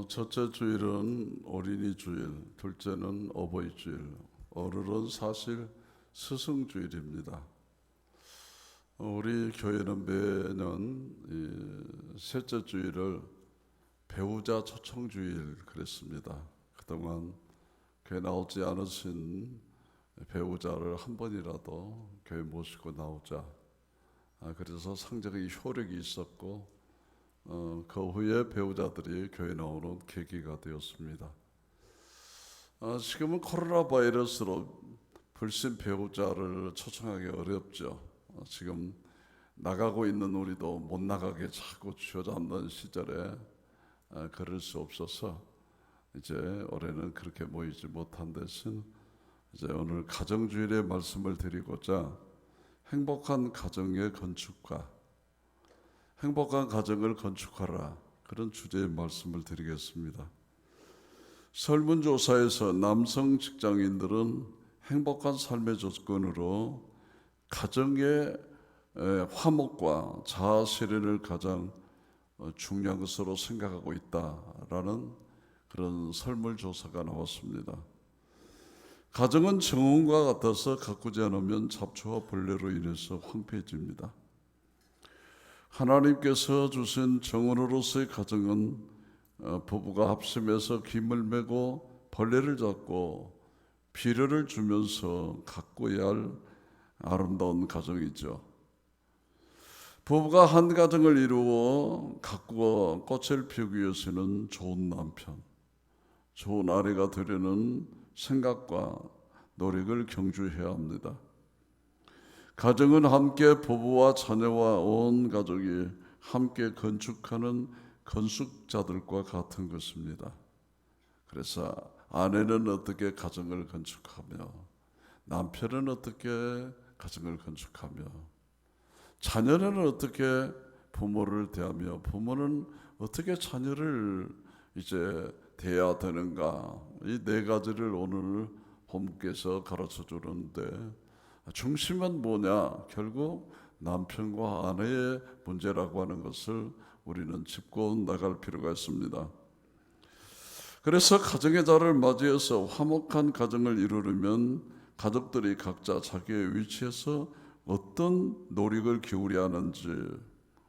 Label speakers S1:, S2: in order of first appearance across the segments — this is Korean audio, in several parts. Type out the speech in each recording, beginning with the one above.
S1: 첫째 주일은 어린이 주일, 둘째는 어버이 주일, 오늘은 사실 스승 주일입니다. 우리 교회는 매년 셋째 주일을 배우자 초청 주일 그랬습니다. 그동안 교회 나오지 않으신 배우자를 한 번이라도 교회 모시고 나오자. 그래서 상당히 효력이 있었고 그 후에 배우자들이 교회 나오는 계기가 되었습니다. 지금은 코로나 바이러스로 불신 배우자를 초청하기 어렵죠. 지금 나가고 있는 우리도 못 나가게 자꾸 쥐어잡는 시절에 그럴 수 없어서 이제 올해는 그렇게 모이지 못한 대신 이제 오늘 가정주일의 말씀을 드리고자 행복한 가정의 건축가, 행복한 가정을 건축하라, 그런 주제의 말씀을 드리겠습니다. 설문조사에서 남성 직장인들은 행복한 삶의 조건으로 가정의 화목과 자아 실현을 가장 중요한 것으로 생각하고 있다라는 그런 설문조사가 나왔습니다. 가정은 정원과 같아서 가꾸지 않으면 잡초와 벌레로 인해서 황폐해집니다. 하나님께서 주신 정원으로서의 가정은 부부가 합심해서 김을 메고 벌레를 잡고 비료를 주면서 가꾸어야 할 아름다운 가정이죠. 부부가 한 가정을 이루어 가꾸어 꽃을 피우기 위해서는 좋은 남편, 좋은 아내가 되려는 생각과 노력을 경주해야 합니다. 가정은 함께 부부와 자녀와 온 가족이 함께 건축하는 건축자들과 같은 것입니다. 그래서 아내는 어떻게 가정을 건축하며, 남편은 어떻게 가정을 건축하며, 자녀는 어떻게 부모를 대하며, 부모는 어떻게 자녀를 이제 대해야 되는가, 이 네 가지를 오늘 본문께서 가르쳐 주는데, 중심은 뭐냐? 결국 남편과 아내의 문제라고 하는 것을 우리는 짚고 나갈 필요가 있습니다. 그래서 가정의 달을 맞이해서 화목한 가정을 이루려면 가족들이 각자 자기의 위치에서 어떤 노력을 기울여야 하는지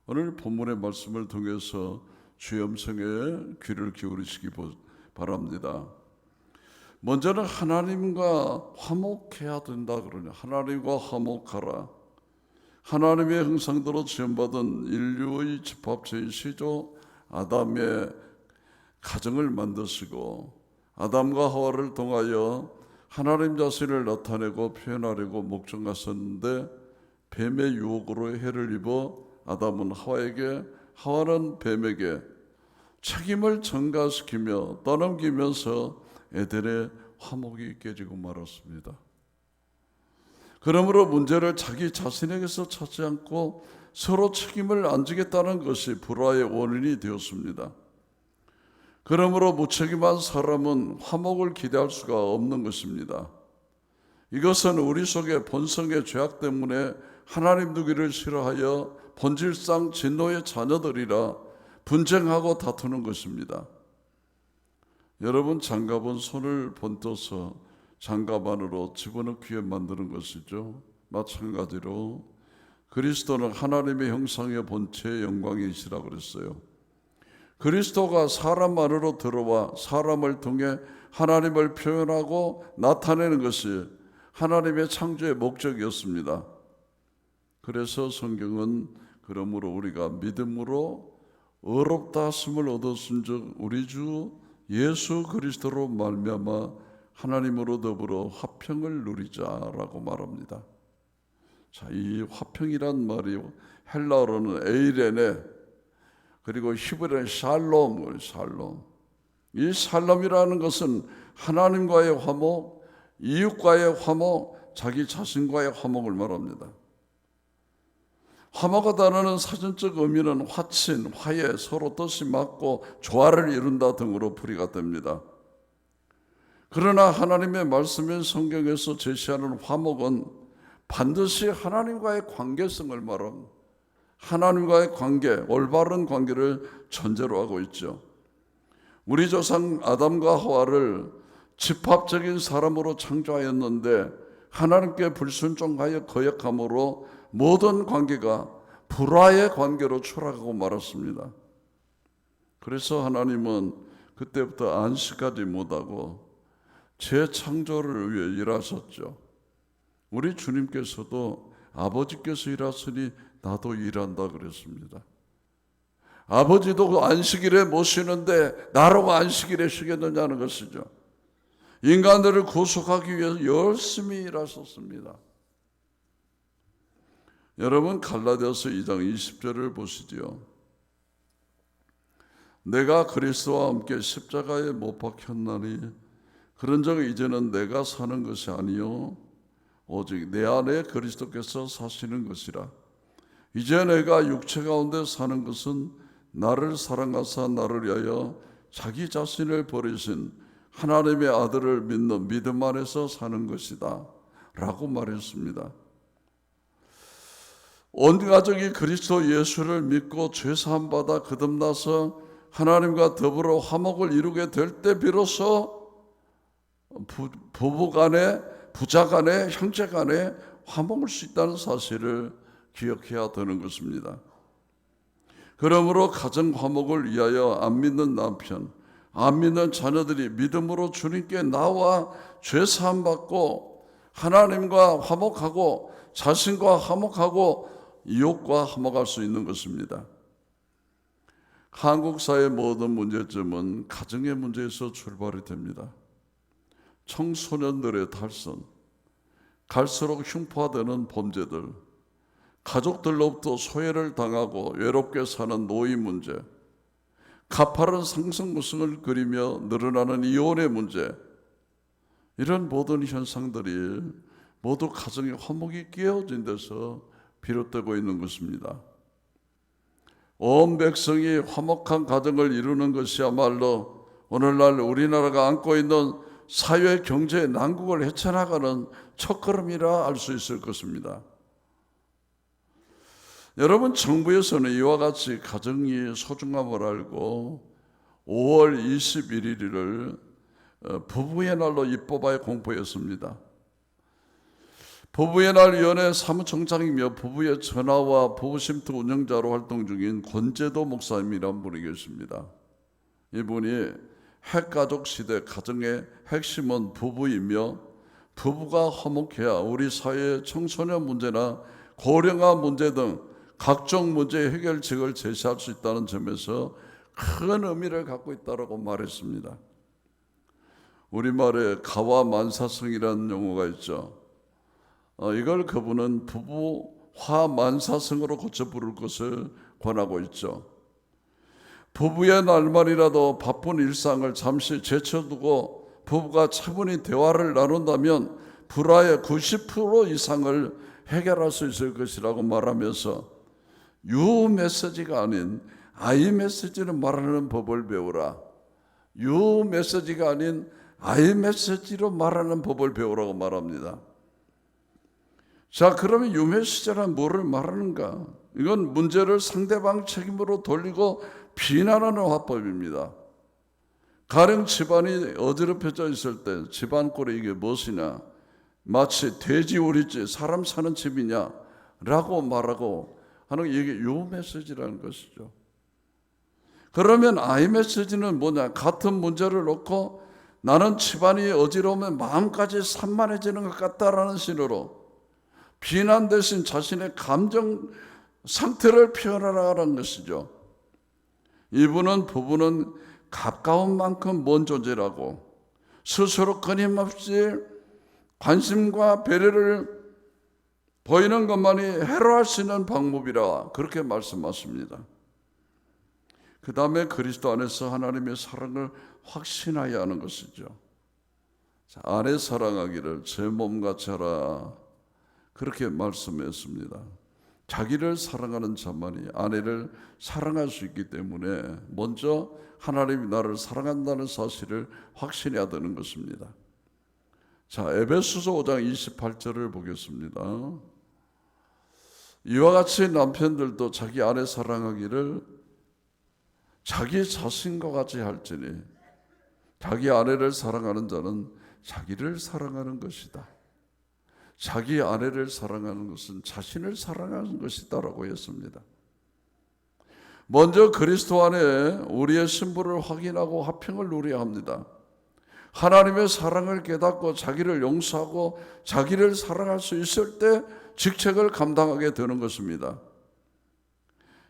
S1: 오늘 본문의 말씀을 통해서 주의 음성에 귀를 기울이시기 바랍니다. 먼저는 하나님과 화목해야 된다 그러냐. 하나님과 화목하라. 하나님의 형상대로 지음받은 인류의 집합체의 시조 아담의 가정을 만드시고 아담과 하와를 통하여 하나님 자신을 나타내고 표현하려고 목적하셨는데 뱀의 유혹으로 해를 입어 아담은 하와에게, 하와는 뱀에게 책임을 전가시키며 떠넘기면서 에덴의 화목이 깨지고 말았습니다. 그러므로 문제를 자기 자신에게서 찾지 않고 서로 책임을 안 지겠다는 것이 불화의 원인이 되었습니다. 그러므로 무책임한 사람은 화목을 기대할 수가 없는 것입니다. 이것은 우리 속의 본성의 죄악 때문에 하나님 두기를 싫어하여 본질상 진노의 자녀들이라 분쟁하고 다투는 것입니다. 여러분, 장갑은 손을 번떠서 장갑 안으로 집어넣기에 만드는 것이죠. 마찬가지로 그리스도는 하나님의 형상의 본체의 영광이시라고 그랬어요. 그리스도가 사람 안으로 들어와 사람을 통해 하나님을 표현하고 나타내는 것이 하나님의 창조의 목적이었습니다. 그래서 성경은 그러므로 우리가 믿음으로 의롭다 하심을 얻었은즉 우리 주 예수 그리스도로 말미암아 하나님으로 더불어 화평을 누리자라고 말합니다. 자, 이 화평이란 말이 헬라어로는 에이레네, 그리고 히브리어는 샬롬. 이 샬롬이라는 것은 하나님과의 화목, 이웃과의 화목, 자기 자신과의 화목을 말합니다. 화목하다는 사전적 의미는 화친, 화해, 서로 뜻이 맞고 조화를 이룬다 등으로 풀이가 됩니다. 그러나 하나님의 말씀인 성경에서 제시하는 화목은 반드시 하나님과의 관계성을 말합니다. 하나님과의 관계, 올바른 관계를 전제로 하고 있죠. 우리 조상 아담과 하와를 집합적인 사람으로 창조하였는데 하나님께 불순종하여 거역함으로 모든 관계가 불화의 관계로 추락하고 말았습니다. 그래서 하나님은 그때부터 안식하지 못하고 재창조를 위해 일하셨죠. 우리 주님께서도 아버지께서 일하시니 나도 일한다 그랬습니다. 아버지도 안식일에 못 쉬는데 나라고 안식일에 쉬겠느냐는 것이죠. 인간들을 구속하기 위해서 열심히 일하셨습니다. 여러분 갈라디아서 2장 20절을 보시지요. 내가 그리스도와 함께 십자가에 못 박혔나니 그런즉 이제는 내가 사는 것이 아니요 오직 내 안에 그리스도께서 사시는 것이라. 이제 내가 육체 가운데 사는 것은 나를 사랑하사 나를 위하여 자기 자신을 버리신 하나님의 아들을 믿는 믿음 안에서 사는 것이다 라고 말했습니다. 온 가족이 그리스도 예수를 믿고 죄사함 받아 거듭나서 하나님과 더불어 화목을 이루게 될 때 비로소 부부 간에, 부자 간에, 형제 간에 화목할 수 있다는 사실을 기억해야 되는 것입니다. 그러므로 가정 화목을 위하여 안 믿는 남편, 안 믿는 자녀들이 믿음으로 주님께 나와 죄사함 받고 하나님과 화목하고 자신과 화목하고 이웃과 화목할 수 있는 것입니다. 한국 사회의 모든 문제점은 가정의 문제에서 출발이 됩니다. 청소년들의 탈선, 갈수록 흉파되는 범죄들, 가족들로부터 소외를 당하고 외롭게 사는 노인 문제, 가파른 상승무승을 그리며 늘어나는 이혼의 문제, 이런 모든 현상들이 모두 가정의 화목이 깨어진 데서 비롯되고 있는 것입니다. 온 백성이 화목한 가정을 이루는 것이야말로 오늘날 우리나라가 안고 있는 사회 경제의 난국을 헤쳐나가는 첫걸음이라 알 수 있을 것입니다. 여러분, 정부에서는 이와 같이 가정이 소중함을 알고 5월 21일을 부부의 날로 입법하여 공포했습니다. 부부의 날 위원회 사무총장이며 부부의 전화와 부부쉼터 운영자로 활동 중인 권재도 목사님이라는 분이 계십니다. 이분이 핵가족 시대 가정의 핵심은 부부이며 부부가 화목해야 우리 사회의 청소년 문제나 고령화 문제 등 각종 문제의 해결책을 제시할 수 있다는 점에서 큰 의미를 갖고 있다고 말했습니다. 우리말에 가와만사성이라는 용어가 있죠. 이걸 그분은 부부 화만사성으로 고쳐 부를 것을 권하고 있죠. 부부의 날만이라도 바쁜 일상을 잠시 제쳐두고 부부가 차분히 대화를 나눈다면 불화의 90% 이상을 해결할 수 있을 것이라고 말하면서 유 메시지가 아닌 아이 메시지를 말하는 법을 배우라. 유 메시지가 아닌 아이 메시지로 말하는 법을 배우라고 말합니다. 자, 그러면 유 메시지란 뭐를 말하는가? 이건 문제를 상대방 책임으로 돌리고 비난하는 화법입니다. 가령 집안이 어지럽혀져 있을 때 집안 꼴이 이게 무엇이냐? 마치 돼지 우리집, 사람 사는 집이냐? 라고 말하고 하는 이게 요 메시지라는 것이죠. 그러면 아이 메시지는 뭐냐? 같은 문제를 놓고 나는 집안이 어지러우면 마음까지 산만해지는 것 같다라는 신호로 비난 대신 자신의 감정 상태를 표현하라는 것이죠. 이분은 부부는 가까운 만큼 먼 존재라고 스스로 끊임없이 관심과 배려를 보이는 것만이 해로할 수 있는 방법이라 그렇게 말씀하십니다. 그 다음에 그리스도 안에서 하나님의 사랑을 확신하여야 하는 것이죠. 아내 사랑하기를 제 몸같이 하라 그렇게 말씀했습니다. 자기를 사랑하는 자만이 아내를 사랑할 수 있기 때문에 먼저 하나님이 나를 사랑한다는 사실을 확신해야 되는 것입니다. 자, 에베소서 5장 28절을 보겠습니다. 이와 같이 남편들도 자기 아내 사랑하기를 자기 자신과 같이 할지니 자기 아내를 사랑하는 자는 자기를 사랑하는 것이다. 자기 아내를 사랑하는 것은 자신을 사랑하는 것이다라고 했습니다. 먼저 그리스도 안에 우리의 신분을 확인하고 화평을 누려야 합니다. 하나님의 사랑을 깨닫고 자기를 용서하고 자기를 사랑할 수 있을 때 직책을 감당하게 되는 것입니다.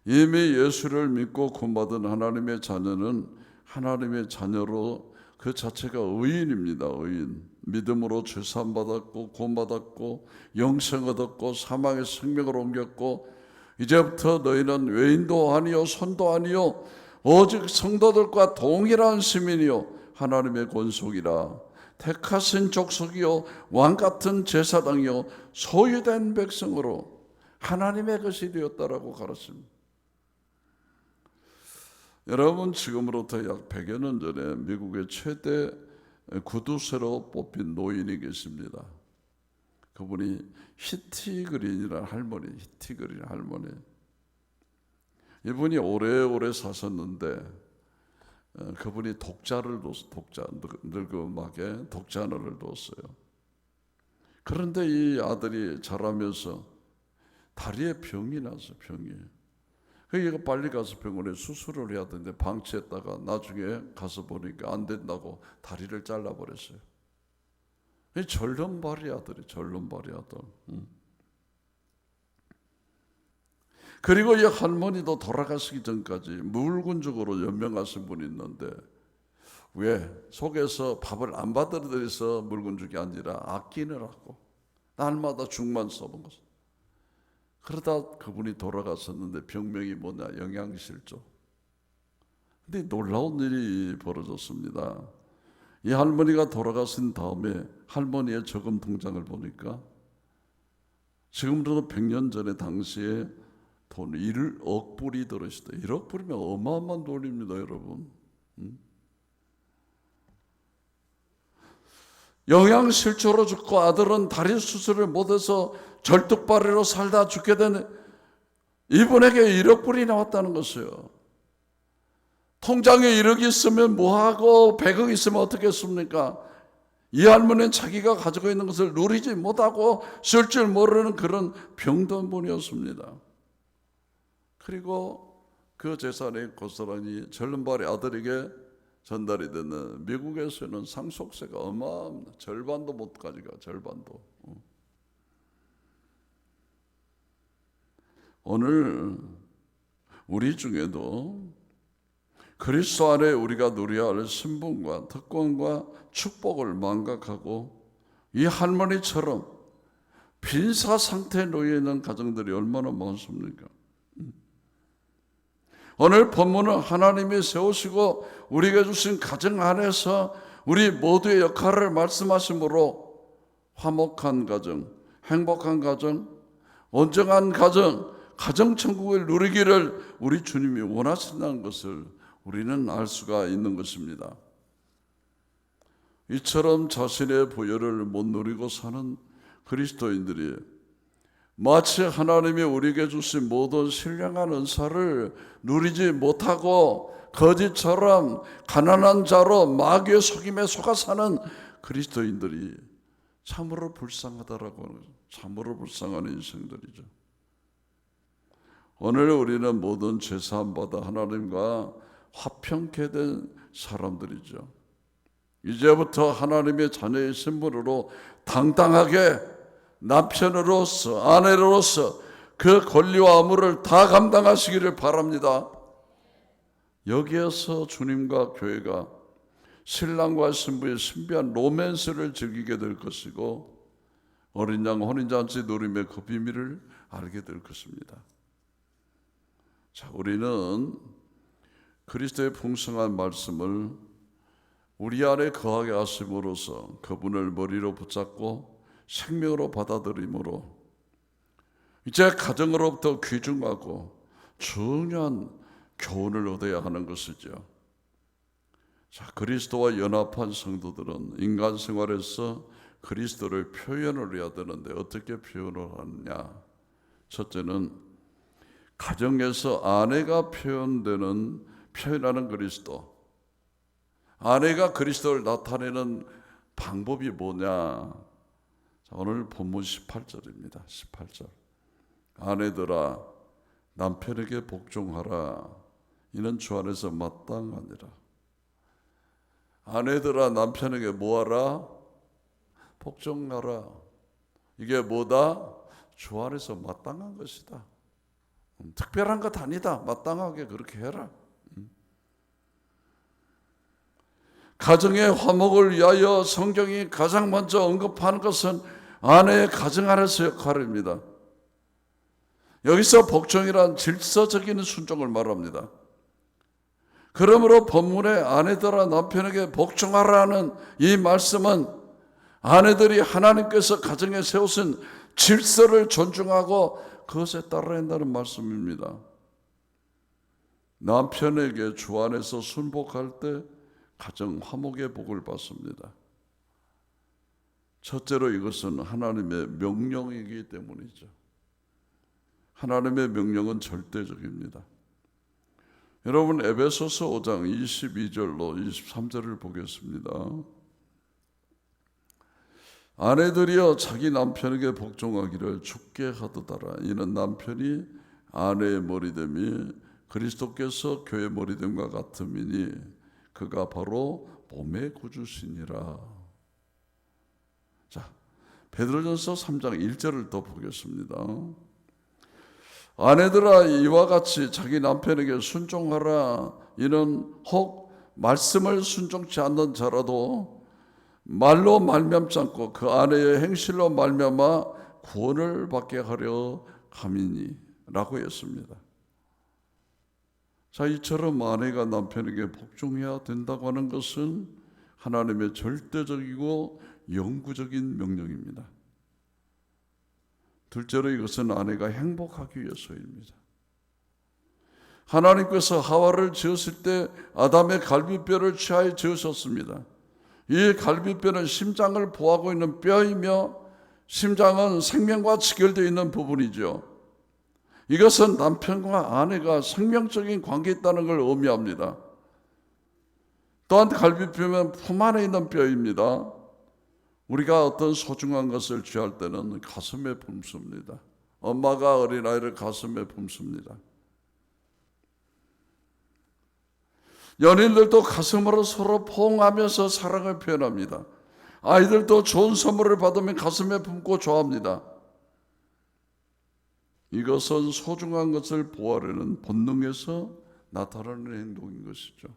S1: 이미 예수를 믿고 구원받은 하나님의 자녀는 하나님의 자녀로 그 자체가 의인입니다. 의인. 믿음으로 죄사함 받았고 구원받았고 영생 얻었고 사망의 생명을 옮겼고 이제부터 너희는 외인도 아니요 손도 아니요 오직 성도들과 동일한 시민이요 하나님의 권속이라 택하신 족속이요 왕같은 제사장이요 소유된 백성으로 하나님의 것이 되었다라고 가르칩니다. 여러분, 지금으로부터 약 100여 년 전에 미국의 최대 구두쇠로 뽑힌 노인이 계십니다. 그분이 히티 그린이라는 할머니, 히티 그린 할머니. 이분이 오래오래 사셨는데 그분이 독자를 뒀어요. 늙음하게 독자를 뒀어요. 그런데 이 아들이 자라면서 다리에 병이 났어요. 병이. 그러니까 빨리 가서 병원에 수술을 해야 되는데 방치했다가 나중에 가서 보니까 안 된다고 다리를 잘라버렸어요. 절름발이 아들이 절름발이 아들. 그리고 이 할머니도 돌아가시기 전까지 물군죽으로 연명하신 분이 있는데 왜 속에서 밥을 안 받아들여서 물군죽이 아니라 아끼느라고 날마다 죽만 써본 것을. 그러다 그분이 돌아가셨는데 병명이 뭐냐? 영양실조. 근데 놀라운 일이 벌어졌습니다. 이 할머니가 돌아가신 다음에 할머니의 저금 통장을 보니까 지금으로부터 100년 전에 당시에 돈 1억 불이 들어있다. 1억 불이면 어마어마한 돈입니다, 여러분. 영양실조로 죽고 아들은 다리 수술을 못해서 절뚝발이로 살다 죽게 된 이분에게 1억 불이 나왔다는 것이에요. 통장에 1억이 있으면 뭐하고 100억 있으면 어떻겠습니까? 이 할머니는 자기가 가지고 있는 것을 누리지 못하고 쓸 줄 모르는 그런 병든 분이었습니다. 그리고 그 재산이 고스란히 절름발의 아들에게 전달이 되는 미국에서는 상속세가 어마어마합니다. 절반도 못 가져가. 절반도. 오늘 우리 중에도 그리스도 안에 우리가 누려야 할 신분과 특권과 축복을 망각하고 이 할머니처럼 빈사 상태에 놓여 있는 가정들이 얼마나 많습니까? 오늘 본문은 하나님이 세우시고 우리에게 주신 가정 안에서 우리 모두의 역할을 말씀하시므로 화목한 가정, 행복한 가정, 온전한 가정, 가정천국을 누리기를 우리 주님이 원하신다는 것을 우리는 알 수가 있는 것입니다. 이처럼 자신의 부여를 못 누리고 사는 그리스도인들이 마치 하나님이 우리에게 주신 모든 신령한 은사를 누리지 못하고 거지처럼 가난한 자로 마귀의 속임에 속아 사는 그리스도인들이 참으로 불쌍하다라고 하는 거죠. 참으로 불쌍한 인생들이죠. 오늘 우리는 모든 죄사함 받아 하나님과 화평케 된 사람들이죠. 이제부터 하나님의 자녀의 신분으로 당당하게 남편으로서 아내로서 그 권리와 의무를 다 감당하시기를 바랍니다. 여기에서 주님과 교회가 신랑과 신부의 신비한 로맨스를 즐기게 될 것이고 어린 양 혼인잔치 누림의 그 비밀을 알게 될 것입니다. 자, 우리는 그리스도의 풍성한 말씀을 우리 안에 거하게 하심으로써 그분을 머리로 붙잡고 생명으로 받아들임으로 이제 가정으로부터 귀중하고 중요한 교훈을 얻어야 하는 것이죠. 자, 그리스도와 연합한 성도들은 인간 생활에서 그리스도를 표현을 해야 되는데 어떻게 표현을 하느냐? 첫째는 가정에서 아내가 표현하는 그리스도, 아내가 그리스도를 나타내는 방법이 뭐냐? 자, 오늘 본문 18절입니다. 18절. 아내들아 남편에게 복종하라. 이는 주 안에서 마땅하니라. 아내들아 남편에게 뭐하라? 복종하라. 이게 뭐다? 주 안에서 마땅한 것이다. 특별한 것 아니다. 마땅하게 그렇게 해라. 가정의 화목을 위하여 성경이 가장 먼저 언급하는 것은 아내의 가정 안에서 역할입니다. 여기서 복종이란 질서적인 순종을 말합니다. 그러므로 본문에 아내들아 남편에게 복종하라는 이 말씀은 아내들이 하나님께서 가정에 세우신 질서를 존중하고 그것에 따라야 한다는 말씀입니다. 남편에게 주 안에서 순복할 때 가정 화목의 복을 받습니다. 첫째로 이것은 하나님의 명령이기 때문이죠. 하나님의 명령은 절대적입니다. 여러분 에베소서 5장 22절로 23절을 보겠습니다. 아내들이여 자기 남편에게 복종하기를 주께 하도다라. 이는 남편이 아내의 머리됨이 그리스도께서 교회의 머리됨과 같음이니 그가 바로 몸의 구주시니라. 자, 베드로전서 3장 1절을 더 보겠습니다. 아내들아 이와 같이 자기 남편에게 순종하라. 이는 혹 말씀을 순종치 않는 자라도 말로 말미암지 않고 그 아내의 행실로 말미암아 구원을 받게 하려 함이니 라고 했습니다. 자, 이처럼 아내가 남편에게 복종해야 된다고 하는 것은 하나님의 절대적이고 영구적인 명령입니다. 둘째로 이것은 아내가 행복하기 위해서입니다. 하나님께서 하와를 지었을 때 아담의 갈비뼈를 취하여 지으셨습니다. 이 갈비뼈는 심장을 보호하고 있는 뼈이며 심장은 생명과 직결되어 있는 부분이죠. 이것은 남편과 아내가 생명적인 관계에 있다는 걸 의미합니다. 또한 갈비뼈는 품 안에 있는 뼈입니다. 우리가 어떤 소중한 것을 취할 때는 가슴에 품습니다. 엄마가 어린아이를 가슴에 품습니다. 연인들도 가슴으로 서로 포옹하면서 사랑을 표현합니다. 아이들도 좋은 선물을 받으면 가슴에 품고 좋아합니다. 이것은 소중한 것을 보호하려는 본능에서 나타나는 행동인 것이죠.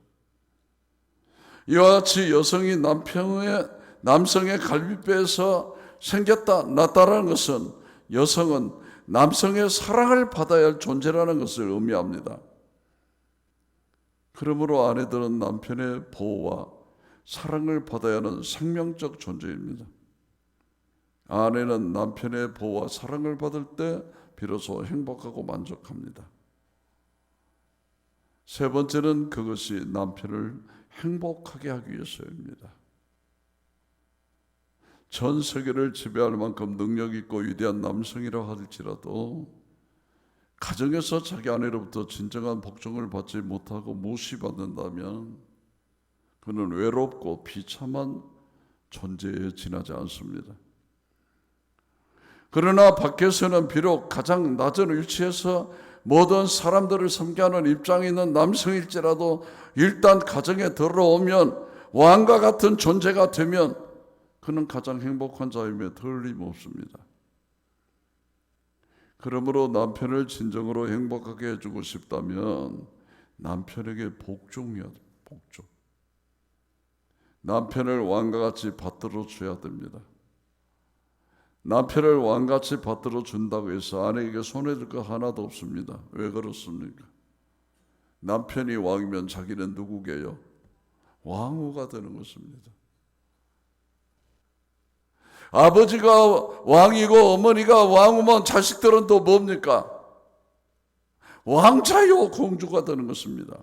S1: 이와 같이 여성이 남성의 갈비뼈에서 생겼다 나타나는 것은 여성은 남성의 사랑을 받아야 할 존재라는 것을 의미합니다. 그러므로 아내들은 남편의 보호와 사랑을 받아야 하는 생명적 존재입니다. 아내는 남편의 보호와 사랑을 받을 때 비로소 행복하고 만족합니다. 세 번째는 그것이 남편을 행복하게 하기 위해서입니다. 전 세계를 지배할 만큼 능력 있고 위대한 남성이라 할지라도 가정에서 자기 아내로부터 진정한 복종을 받지 못하고 무시받는다면 그는 외롭고 비참한 존재에 지나지 않습니다. 그러나 밖에서는 비록 가장 낮은 위치에서 모든 사람들을 섬기하는 입장에 있는 남성일지라도 일단 가정에 들어오면 왕과 같은 존재가 되면 그는 가장 행복한 자임에 틀림없습니다. 그러므로 남편을 진정으로 행복하게 해주고 싶다면 남편에게 복종해야 됩니다. 복종. 남편을 왕과 같이 받들어 줘야 됩니다. 남편을 왕같이 받들어 준다고 해서 아내에게 손해줄 거 하나도 없습니다. 왜 그렇습니까? 남편이 왕이면 자기는 누구게요? 왕후가 되는 것입니다. 아버지가 왕이고 어머니가 왕후면 자식들은 또 뭡니까? 왕자요 공주가 되는 것입니다.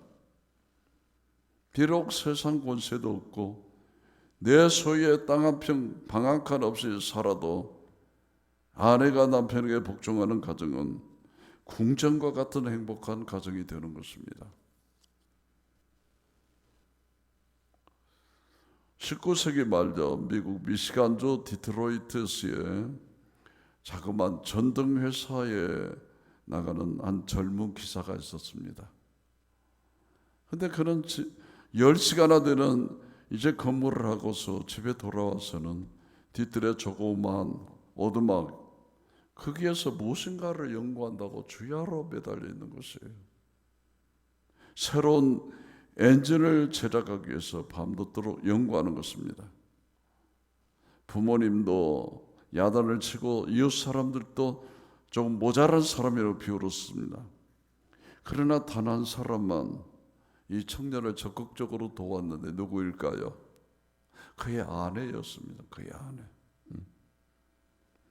S1: 비록 세상 권세도 없고 내 소유의 땅 한 평 방 한 칸 없이 살아도 아내가 남편에게 복종하는 가정은 궁전과 같은 행복한 가정이 되는 것입니다. 19세기 말죠. 미국 미시간주 디트로이트시에 자그마한 전등회사에 나가는 한 젊은 기사가 있었습니다. 근데 그는 10시간이나 되는 이제 근무를 하고서 집에 돌아와서는 뒤뜰에 조그마한 오두막 거기에서 무엇인가를 연구한다고 주야로 매달려 있는 것이에요. 새로운 엔진을 제작하기 위해서 밤늦도록 연구하는 것입니다. 부모님도 야단을 치고 이웃 사람들도 좀 모자란 사람이라고 비웃었습니다. 그러나 단 한 사람만 이 청년을 적극적으로 도왔는데 누구일까요? 그의 아내였습니다. 그의 아내.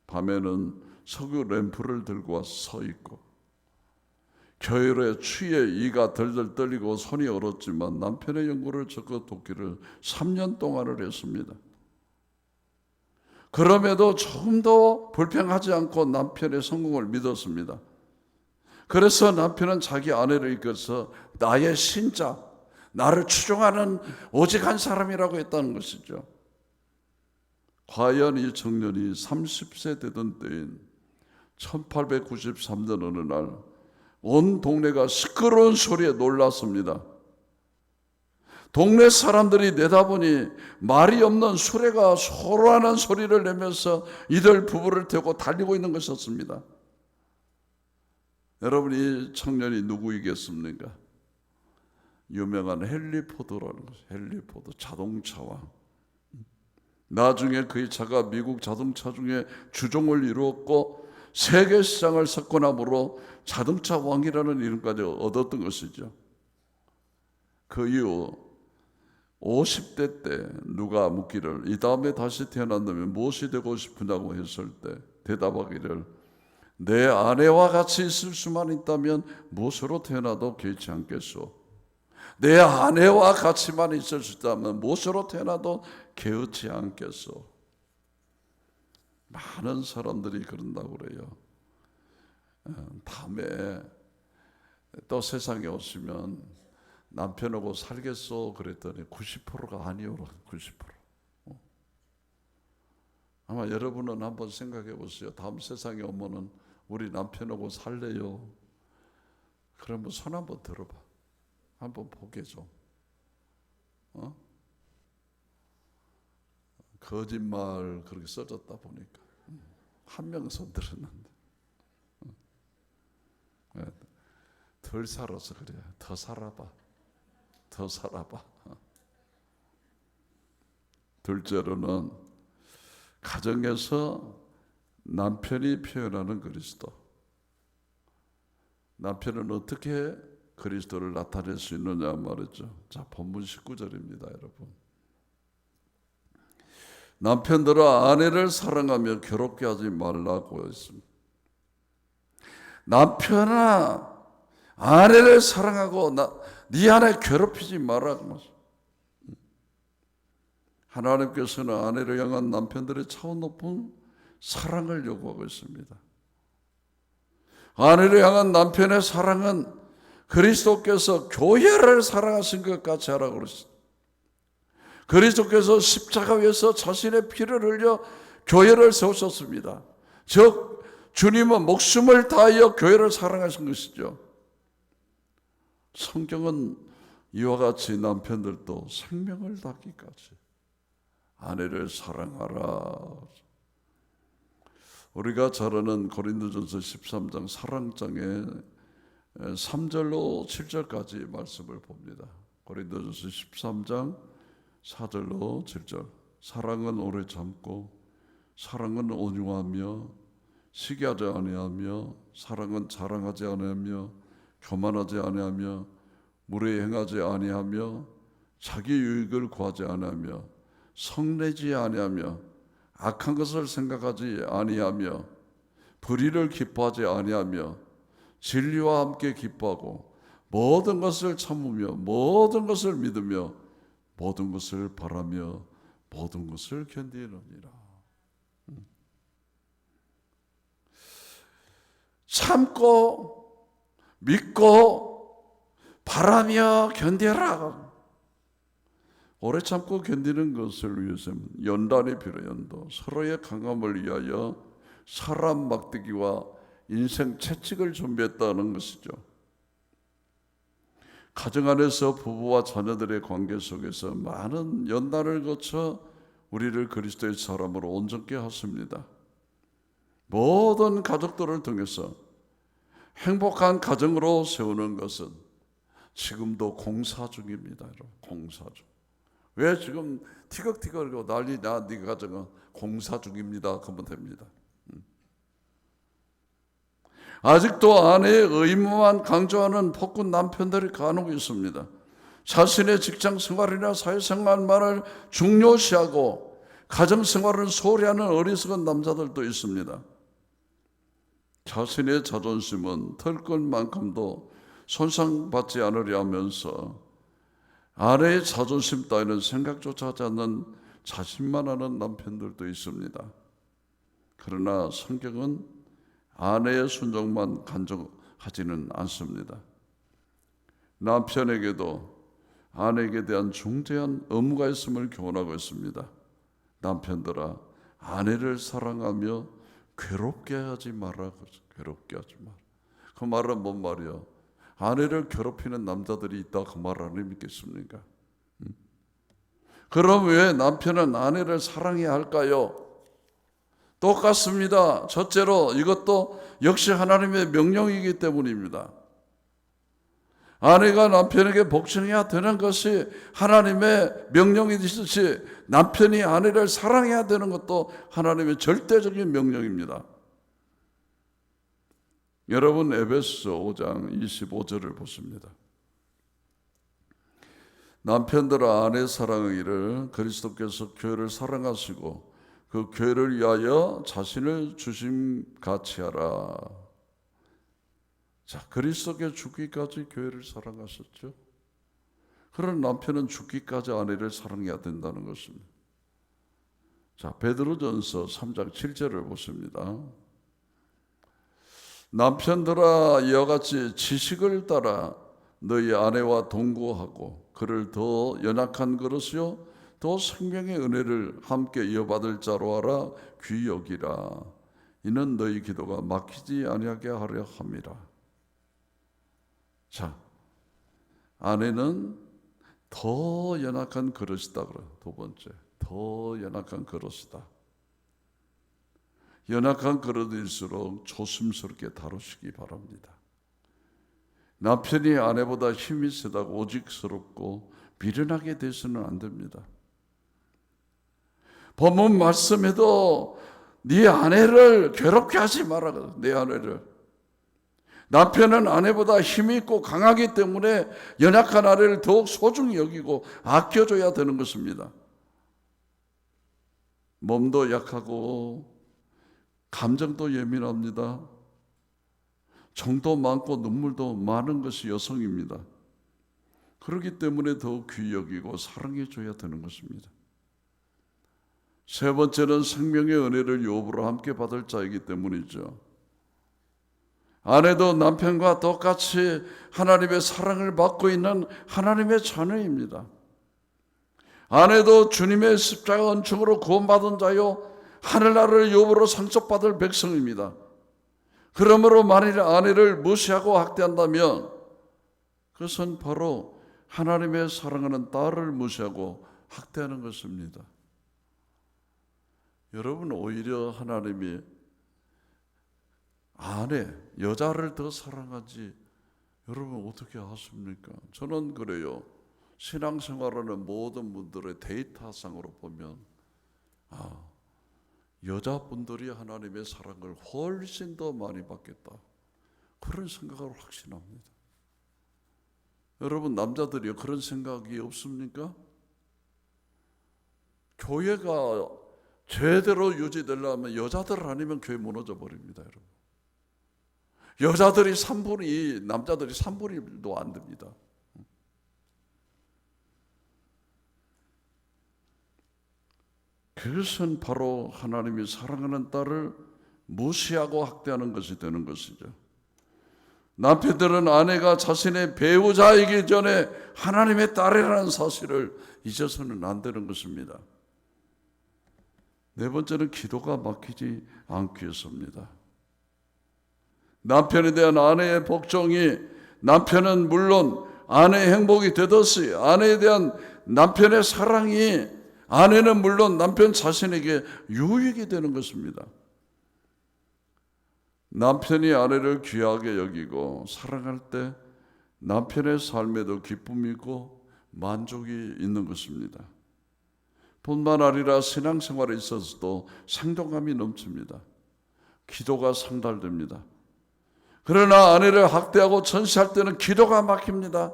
S1: 밤에는 석유 램프를 들고 서 있고 겨울에 추위에 이가 덜덜 떨리고 손이 얼었지만 남편의 연구를 적극 돕기를 3년 동안을 했습니다. 그럼에도 조금도 불평하지 않고 남편의 성공을 믿었습니다. 그래서 남편은 자기 아내를 이끌어서 나의 신자, 나를 추종하는 오직 한 사람이라고 했다는 것이죠. 과연 이 청년이 30세 되던 때인 1893년 어느 날 온 동네가 시끄러운 소리에 놀랐습니다. 동네 사람들이 내다보니 말이 없는 수레가 소란한 소리를 내면서 이들 부부를 태우고 달리고 있는 것이었습니다. 여러분, 이 청년이 누구이겠습니까? 유명한 헨리 포드라는 것이에요. 헨리 포드, 자동차와. 나중에 그의 차가 미국 자동차 중에 주종을 이루었고 세계 시장을 석권함으로 자동차 왕이라는 이름까지 얻었던 것이죠. 그 이후 50대 때 누가 묻기를 이 다음에 다시 태어난다면 무엇이 되고 싶으냐고 했을 때 대답하기를 내 아내와 같이 있을 수만 있다면 무엇으로 태어나도 개의치 않겠소. 내 아내와 같이만 있을 수 있다면 무엇으로 태어나도 개의치 않겠소. 많은 사람들이 그런다고 그래요. 다음에 또 세상에 오시면 남편하고 살겠소 그랬더니 90%가 아니오라. 90%. 아마 여러분은 한번 생각해 보세요. 다음 세상에 오면은 우리 남편하고 살래요? 그러면 손 한번 들어봐. 한번 보게 좀. 거짓말 그렇게 써졌다 보니까 한 명 손 들었는데 덜 살아서 그래. 더 살아봐. 더 살아봐. 둘째로는 가정에서 남편이 표현하는 그리스도. 남편은 어떻게 그리스도를 나타낼 수 있느냐 말이죠. 자, 본문 19절입니다, 여러분. 남편들아 아내를 사랑하며 괴롭게 하지 말라고 했습니다. 남편아 아내를 사랑하고 네 아내 괴롭히지 말라고. 하나님께서는 아내를 향한 남편들의 차원 높은 사랑을 요구하고 있습니다. 아내를 향한 남편의 사랑은 그리스도께서 교회를 사랑하신 것 같이 하라고 그랬습니다. 그리스도께서 십자가 위에서 자신의 피를 흘려 교회를 세우셨습니다. 즉 주님은 목숨을 다하여 교회를 사랑하신 것이죠. 성경은 이와 같이 남편들도 생명을 다하기까지 아내를 사랑하라. 우리가 잘 아는 고린도전서 13장 사랑장에 3절로 7절까지 말씀을 봅니다. 고린도전서 13장 4절로 7절. 사랑은 오래 참고 사랑은 온유하며 시기하지 아니하며 사랑은 자랑하지 아니하며 교만하지 아니하며 무례 행하지 아니하며 자기 유익을 구하지 아니하며 성내지 아니하며 악한 것을 생각하지 아니하며 불의를 기뻐하지 아니하며 진리와 함께 기뻐하고 모든 것을 참으며 모든 것을 믿으며 모든 것을 바라며 모든 것을 견디느니라. 참고 믿고 바라며 견뎌라. 오래 참고 견디는 것을 위해서는 연단이 필요연도, 서로의 강함을 위하여 사람 막대기와 인생 채찍을 준비했다는 것이죠. 가정 안에서 부부와 자녀들의 관계 속에서 많은 연단을 거쳐 우리를 그리스도의 사람으로 온전케 하십니다. 모든 가족들을 통해서 행복한 가정으로 세우는 것은 지금도 공사 중입니다. 여러분, 공사 중. 왜 지금 티격태격하고 난리나? 네 가정은 공사 중입니다. 그러면 됩니다. 아직도 아내의 의무만 강조하는 폭군 남편들이 간혹 있습니다. 자신의 직장 생활이나 사회생활만을 중요시하고 가정생활을 소홀히 하는 어리석은 남자들도 있습니다. 자신의 자존심은 털끝만큼도 손상받지 않으려 하면서 아내의 자존심 따위는 생각조차 하지 않는 자신만 하는 남편들도 있습니다. 그러나 성경은 아내의 순종만 간청하지는 않습니다. 남편에게도 아내에게 대한 중대한 의무가 있음을 교훈하고 있습니다. 남편들아, 아내를 사랑하며 괴롭게 하지 마라. 괴롭게 하지 마라. 그 말은 뭔 말이요? 아내를 괴롭히는 남자들이 있다, 그 말 아니겠습니까? 그럼 왜 남편은 아내를 사랑해야 할까요? 똑같습니다. 첫째로 이것도 역시 하나님의 명령이기 때문입니다. 아내가 남편에게 복종해야 되는 것이 하나님의 명령이듯이 남편이 아내를 사랑해야 되는 것도 하나님의 절대적인 명령입니다. 여러분, 에베소 5장 25절을 보십니다. 남편들아, 아내 사랑하기를 그리스도께서 교회를 사랑하시고 그 교회를 위하여 자신을 주심같이 하라. 자, 그리스도께 죽기까지 교회를 사랑하셨죠. 그런 남편은 죽기까지 아내를 사랑해야 된다는 것입니다. 자, 베드로전서 3장 7절을 보십니다. 남편들아, 이와 같이 지식을 따라 너희 아내와 동거하고 그를 더 연약한 그릇이요 더 생명의 은혜를 함께 이어받을 자로 하라. 귀히 여기라. 이는 너희 기도가 막히지 아니하게 하려 함이라. 자, 아내는 더 연약한 그릇이다. 두 번째, 더 연약한 그릇이다. 연약한 그릇일수록 조심스럽게 다루시기 바랍니다. 남편이 아내보다 힘이 세다고 오직스럽고 미련하게 돼서는 안 됩니다. 본문 말씀에도 네 아내를 괴롭게 하지 마라. 내 아내를. 남편은 아내보다 힘이 있고 강하기 때문에 연약한 아내를 더욱 소중히 여기고 아껴줘야 되는 것입니다. 몸도 약하고 감정도 예민합니다. 정도 많고 눈물도 많은 것이 여성입니다. 그렇기 때문에 더욱 귀히 여기고 사랑해줘야 되는 것입니다. 세 번째는 생명의 은혜를 요부로 함께 받을 자이기 때문이죠. 아내도 남편과 똑같이 하나님의 사랑을 받고 있는 하나님의 자녀입니다. 아내도 주님의 십자가 은총으로 구원받은 자요 하늘나라를 요부로 상속받을 백성입니다. 그러므로 만일 아내를 무시하고 학대한다면 그것은 바로 하나님의 사랑하는 딸을 무시하고 학대하는 것입니다. 여러분, 오히려 하나님이 아내, 여자를 더 사랑하지 여러분 어떻게 아십니까? 저는 그래요. 신앙생활하는 모든 분들의 데이터상으로 보면 여자분들이 하나님의 사랑을 훨씬 더 많이 받겠다, 그런 생각을 확신합니다. 여러분, 남자들이요 그런 생각이 없습니까? 교회가 제대로 유지되려면 여자들 아니면 교회 무너져 버립니다. 여러분, 여자들이 3분의 2, 남자들이 3분의 1도 안 됩니다. 그것은 바로 하나님이 사랑하는 딸을 무시하고 학대하는 것이 되는 것이죠. 남편들은 아내가 자신의 배우자이기 전에 하나님의 딸이라는 사실을 잊어서는 안 되는 것입니다. 네 번째는 기도가 막히지 않기 위해서입니다. 남편에 대한 아내의 복종이 남편은 물론 아내의 행복이 되듯이 아내에 대한 남편의 사랑이 아내는 물론 남편 자신에게 유익이 되는 것입니다. 남편이 아내를 귀하게 여기고 사랑할 때 남편의 삶에도 기쁨이 있고 만족이 있는 것입니다. 뿐만 아니라 신앙생활에 있어서도 생동감이 넘칩니다. 기도가 상달됩니다. 그러나 아내를 학대하고 전시할 때는 기도가 막힙니다.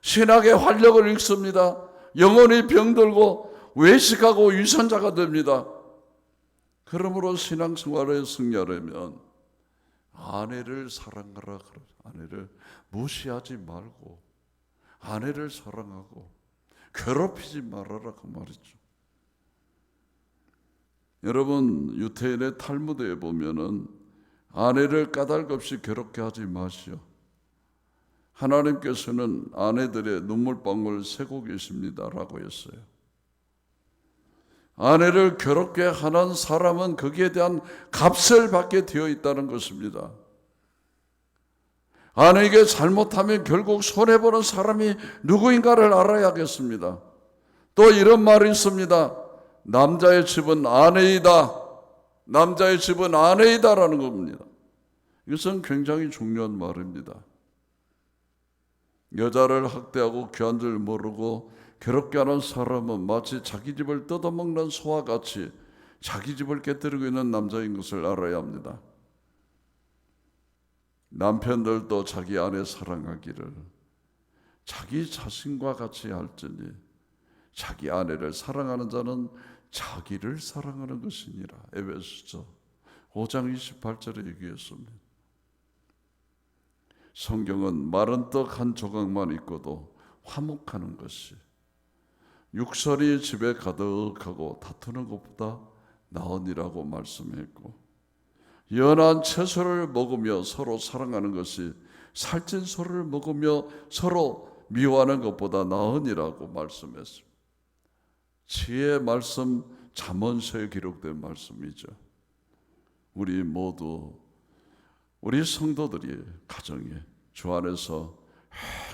S1: 신학의 활력을 잃습니다. 영혼이 병들고 외식하고 유선자가 됩니다. 그러므로 신앙생활에 승리하려면 아내를 사랑하라. 아내를 무시하지 말고 아내를 사랑하고 괴롭히지 말아라 그 말이죠. 여러분 유태인의 탈무드에 보면은 아내를 까닭없이 괴롭게 하지 마시오. 하나님께서는 아내들의 눈물방울 세고 계십니다라고 했어요. 아내를 괴롭게 하는 사람은 거기에 대한 값을 받게 되어 있다는 것입니다. 아내에게 잘못하면 결국 손해보는 사람이 누구인가를 알아야겠습니다. 또 이런 말이 있습니다. 남자의 집은 아내이다. 남자의 집은 아내이다라는 겁니다. 이것은 굉장히 중요한 말입니다. 여자를 학대하고 귀한 줄 모르고 괴롭게 하는 사람은 마치 자기 집을 뜯어먹는 소와 같이 자기 집을 깨뜨리고 있는 남자인 것을 알아야 합니다. 남편들도 자기 아내 사랑하기를 자기 자신과 같이 할지니 자기 아내를 사랑하는 자는 자기를 사랑하는 것이니라. 에베소서 5장 28절에 얘기했습니다. 성경은 마른 떡 한 조각만 있고도 화목하는 것이 육설이 집에 가득하고 다투는 것보다 나으니라고 말씀했고, 연한 채소를 먹으며 서로 사랑하는 것이 살찐 소를 먹으며 서로 미워하는 것보다 나으니라고 말씀했습니다. 지혜의 말씀, 잠언서에 기록된 말씀이죠. 우리 모두 우리 성도들이 가정에 주 안에서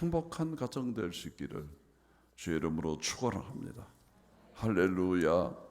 S1: 행복한 가정 될 수 있기를 주의 이름으로 축원합니다. 할렐루야.